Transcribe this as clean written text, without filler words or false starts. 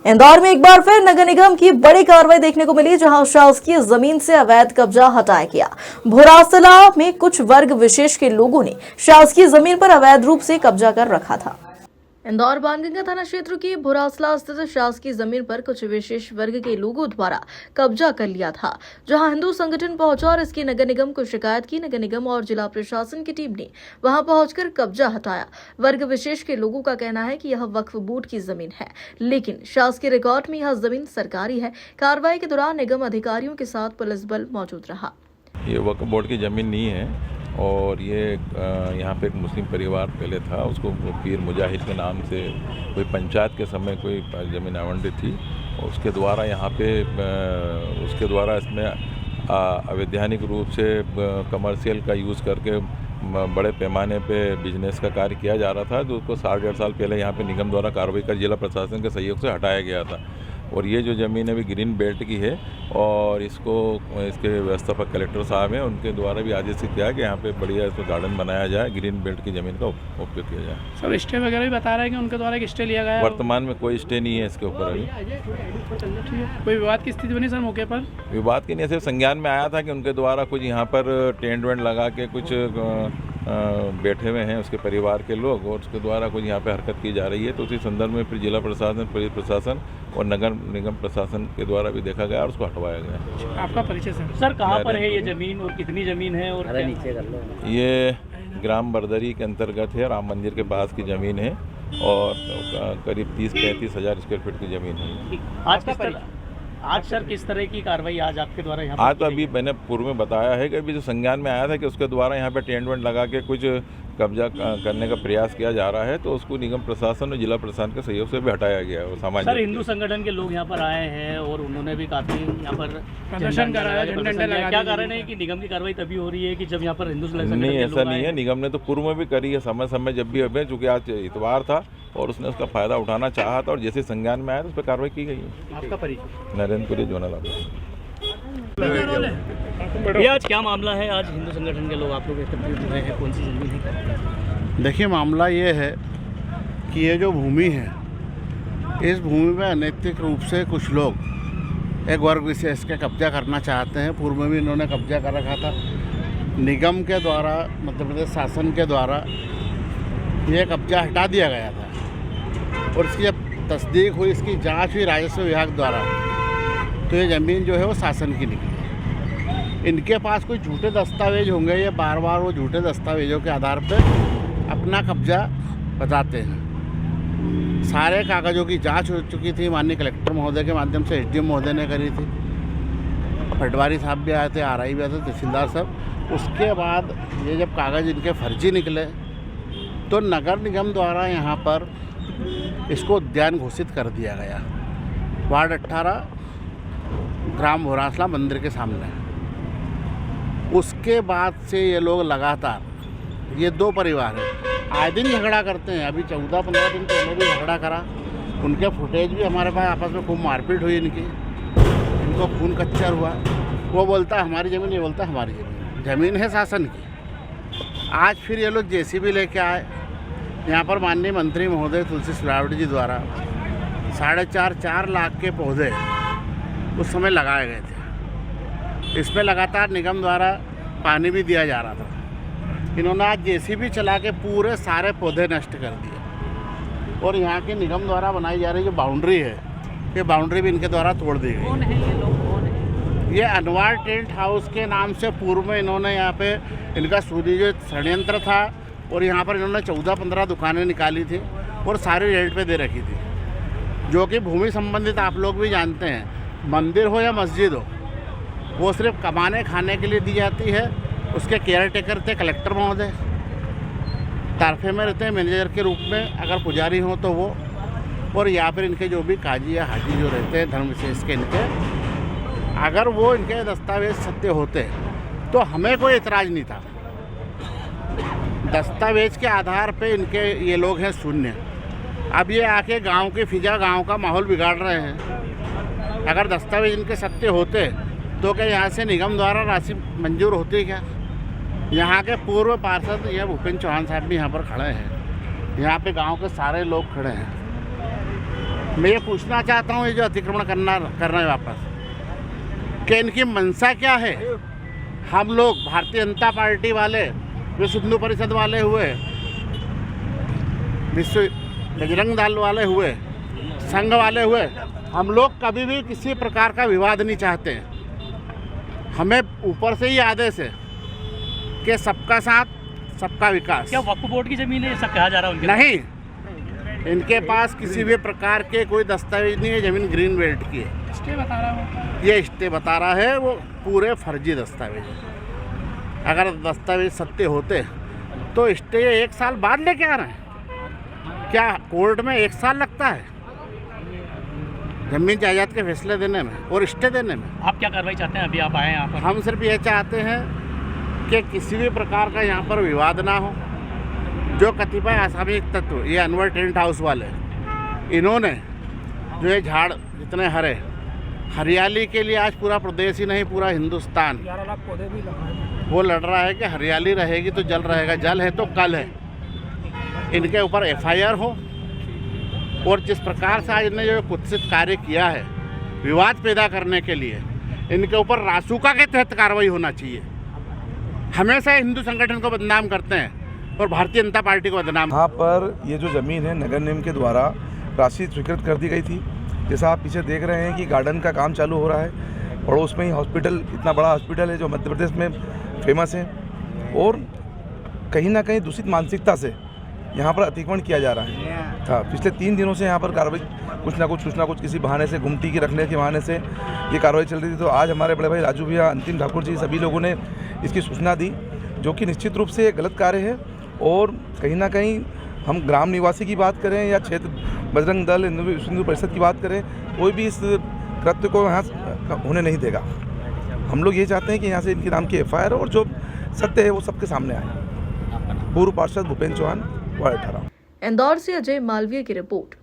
इंदौर में एक बार फिर नगर निगम की बड़ी कार्रवाई देखने को मिली, जहां शासकीय जमीन से अवैध कब्जा हटाया गया। भोरासला में कुछ वर्ग विशेष के लोगों ने शासकीय जमीन पर अवैध रूप से कब्जा कर रखा था। इंदौर बाणगंगा थाना क्षेत्र की भोरासला स्थित शासकीय जमीन पर कुछ विशेष वर्ग के लोगों द्वारा कब्जा कर लिया था, जहां हिंदू संगठन पहुंचा और इसकी नगर निगम को शिकायत की। नगर निगम और जिला प्रशासन की टीम ने वहां पहुंचकर कब्जा हटाया। वर्ग विशेष के लोगों का कहना है कि यह वक्फ बोर्ड की जमीन है, लेकिन शासकीय रिकॉर्ड में यह जमीन सरकारी है। कार्रवाई के दौरान निगम अधिकारियों के साथ पुलिस बल मौजूद रहा। ये वक्फ बोर्ड की ज़मीन नहीं है और ये यहाँ पे एक मुस्लिम परिवार पहले था, उसको पीर मुजाहिद के नाम से कोई पंचायत के समय कोई ज़मीन आवंटित थी और उसके द्वारा यहाँ पे उसके द्वारा इसमें अवैधानिक रूप से कमर्शियल का यूज़ करके बड़े पैमाने पे बिजनेस का कार्य किया जा रहा था, जो उसको 1.5 साल पहले यहाँ पे निगम द्वारा कार्रवाई कर जिला प्रशासन के सहयोग से हटाया गया था। और ये जो ज़मीन अभी ग्रीन बेल्ट की है और इसको इसके व्यवस्थापक कलेक्टर साहब हैं, उनके द्वारा भी आदेश किया कि यहाँ पे बढ़िया इसको गार्डन बनाया जाए, ग्रीन बेल्ट की ज़मीन का उपयोग किया जाए। सर स्टे वगैरह भी बता रहे हैं कि उनके द्वारा एक स्टे लिया गया है। वर्तमान में कोई स्टे नहीं है इसके ऊपर अभी। कोई विवाद की स्थिति बनी सर मौके पर? विवाद की नहीं, सिर्फ संज्ञान में आया था कि उनके द्वारा कुछ यहाँ पर टेंट वेंट लगा के कुछ बैठे हुए हैं उसके परिवार के लोग और उसके द्वारा कुछ यहाँ पे हरकत की जा रही है। तो उसी संदर्भ में फिर जिला प्रशासन, पुलिस प्रशासन और नगर निगम प्रशासन के द्वारा भी देखा गया और उसको हटवाया गया। आपका परिचय सर कहाँ पर है ये ज़मीन और कितनी ज़मीन है? और नीचे कर लो। ये ग्राम बरदरी के अंतर्गत है, राम मंदिर के पास की ज़मीन है और करीब 30-35 हज़ार स्क्वायर फीट की ज़मीन है। आज सर किस तरह की कार्रवाई आज आपके द्वारा यहाँ? आज तो अभी मैंने पूर्व में बताया है कि अभी जो संज्ञान में आया था कि उसके द्वारा यहाँ पे टेंट वेंट लगा के कुछ कब्जा करने का प्रयास किया जा रहा है, तो उसको निगम प्रशासन और जिला प्रशासन के सहयोग से भी हटाया गया है। सामान्य सर हिंदू संगठन के लोग यहाँ पर आए हैं और उन्होंने भी काफी यहाँ पर प्रदर्शन कराया, क्या कारण है कि निगम की कार्रवाई तभी हो रही है कि जब यहाँ पर हिंदू संगठन? नहीं, ऐसा नहीं है। निगम ने तो पूर्व में भी करी है, समय समय जब भी अभी, चूँकि आज इतवार था और उसने उसका फ़ायदा उठाना चाहा था और जैसे संज्ञान में आया तो उस पर कार्रवाई की गई है। आपका परिचय? नरेंद्रपुरी जोनल ऑफिसर। ये आज क्या मामला है? आज हिंदू संगठन के लोग आप लोग एकत्रित हुए हैं, कौन सी जमीन है? देखिए, मामला ये है कि ये जो भूमि है, इस भूमि में अनैतिक रूप से कुछ लोग एक वर्ग विशेष के कब्जा करना चाहते हैं। पूर्व में भी इन्होंने कब्जा कर रखा था। निगम के द्वारा, मध्य प्रदेश शासन के द्वारा ये कब्जा हटा दिया गया था और इसकी जब तस्दीक हुई, इसकी जांच हुई राजस्व विभाग द्वारा, तो ये ज़मीन जो है वो शासन की निकली। इनके पास कोई झूठे दस्तावेज होंगे, ये बार बार वो झूठे दस्तावेजों के आधार पर अपना कब्जा बताते हैं। सारे कागज़ों की जांच हो चुकी थी, माननीय कलेक्टर महोदय के माध्यम से एसडीएम महोदय ने करी थी, पटवारी साहब भी आए थे, आरआई भी आए थे, तहसीलदार साहब। उसके बाद ये जब कागज़ इनके फर्जी निकले तो नगर निगम द्वारा यहाँ पर इसको उद्यान घोषित कर दिया गया, वार्ड 18 ग्राम भोरासला मंदिर के सामने। उसके बाद से ये लोग लगातार, ये दो परिवार है, आए दिन झगड़ा करते हैं। अभी 14-15 दिन पहले भी झगड़ा करा, उनके फुटेज भी हमारे पास, आपस में खूब मारपीट हुई इनकी, इनको खून कच्चर हुआ। वो बोलता हमारी ज़मीन, ये बोलता हमारी ज़मीन। ज़मीन है शासन की। आज फिर ये लोग जेसीबी लेके आए यहाँ पर। माननीय मंत्री महोदय तुलसी सिलावट जी द्वारा 4.5 लाख के पौधे उस समय लगाए गए थे। इसमें लगातार निगम द्वारा पानी भी दिया जा रहा था। इन्होंने आज जेसीबी चला के पूरे सारे पौधे नष्ट कर दिए और यहाँ की निगम द्वारा बनाई जा रही जो बाउंड्री है, ये बाउंड्री भी इनके द्वारा तोड़ दी गई। कौन है ये लोग? कौन है? ये अनवार टेंट हाउस के नाम से पूर्व में इन्होंने यहाँ पे इनका सुनियोजित षड्यंत्र था और यहाँ पर इन्होंने 14-15 दुकानें निकाली थी और सारी रेंट पे दे रखी थी, जो कि भूमि संबंधित आप लोग भी जानते हैं। मंदिर हो या मस्जिद हो, वो सिर्फ कमाने खाने के लिए दी जाती है। उसके केयर टेकर थे कलेक्टर महोदय, तारफे में रहते हैं मैनेजर के रूप में, अगर पुजारी हो तो वो, और या फिर इनके जो भी काजी या हाजी जो रहते हैं धर्म विशेष के इनके, अगर वो इनके दस्तावेज सत्य होते तो हमें कोई एतराज़ नहीं था। दस्तावेज के आधार पे इनके ये लोग हैं शून्य। अब ये आके गांव की फिजा, गांव का माहौल बिगाड़ रहे हैं। अगर दस्तावेज इनके सत्य होते तो क्या यहाँ से निगम द्वारा राशि मंजूर होती क्या? यहाँ के पूर्व पार्षद ये भूपेंद्र चौहान साहब भी यहाँ पर खड़े हैं, यहाँ पे गांव के सारे लोग खड़े हैं। मैं ये पूछना चाहता हूँ, ये जो अतिक्रमण कर रहे हैं वापस, कि इनकी मंशा क्या है? हम लोग भारतीय जनता पार्टी वाले, विश्व हिंदू परिषद वाले हुए, विश्व बजरंग दल वाले हुए, संघ वाले हुए, हम लोग कभी भी किसी प्रकार का विवाद नहीं चाहते हैं। हमें ऊपर से ही आदेश है कि सबका साथ सबका विकास। क्या वक्फ बोर्ड की जमीन है, ऐसा कहा जा रहा है उनके? नहीं, इनके पास किसी भी प्रकार के कोई दस्तावेज नहीं है, जमीन ग्रीन बेल्ट की है। स्टे बता रहा हूँ, ये स्टे बता रहा है, वो पूरे फर्जी दस्तावेज है। अगर दस्तावेज सत्य होते तो स्टे 1 साल बाद लेके आ रहे हैं। क्या कोर्ट में 1 साल लगता है जमीन जायदाद के फैसले देने में और स्टे देने में? आप क्या कार्रवाई चाहते हैं? अभी आप आए हैं यहाँ पर। हम सिर्फ ये चाहते हैं कि किसी भी प्रकार का यहाँ पर विवाद ना हो। जो कतिपय असामाजिक तत्व, ये अनवर टेंट हाउस वाले, इन्होंने जो ये झाड़ जितने हरे, हरियाली के लिए आज पूरा प्रदेश ही नहीं पूरा हिंदुस्तान 11 लाख पौधे भी लगाए। वो लड़ रहा है कि हरियाली रहेगी तो जल रहेगा। जल है तो कल है। इनके ऊपर FIR हो, और जिस प्रकार से आज इन्होंने जो कुत्सित कार्य किया है विवाद पैदा करने के लिए, इनके ऊपर रासुका के तहत कार्रवाई होना चाहिए। हमेशा हिंदू संगठन को बदनाम करते हैं और भारतीय जनता पार्टी को बदनाम। यहाँ पर ये जो ज़मीन है नगर निगम के द्वारा राशि स्वीकृत कर दी गई थी। जैसा आप पीछे देख रहे हैं कि गार्डन का काम चालू हो रहा है। पड़ोस में ही हॉस्पिटल, इतना बड़ा हॉस्पिटल है जो मध्य प्रदेश में फेमस है, और कहीं ना कहीं दूषित मानसिकता से यहाँ पर अतिक्रमण किया जा रहा है। हाँ, पिछले 3 दिनों से यहाँ पर कार्रवाई कुछ ना कुछ किसी बहाने से, गुमटी की रखने के बहाने से ये कार्रवाई चल रही थी। तो आज हमारे बड़े भाई राजू भैया, अंतिम ठाकुर जी, सभी लोगों ने इसकी सूचना दी, जो कि निश्चित रूप से गलत कार्य है। और कहीं ना कहीं हम ग्राम निवासी की बात करें या क्षेत्र बजरंग दल, हिंदू परिषद की बात करें, कोई भी इस कृत्य को यहाँ होने नहीं देगा। हम लोग ये चाहते हैं कि यहाँ से इनके नाम की FIR और जो सत्य है वो सबके सामने आए। पूर्व पार्षद भूपेंद्र चौहान, वार्ड 18। इंदौर से अजय मालवीय की रिपोर्ट।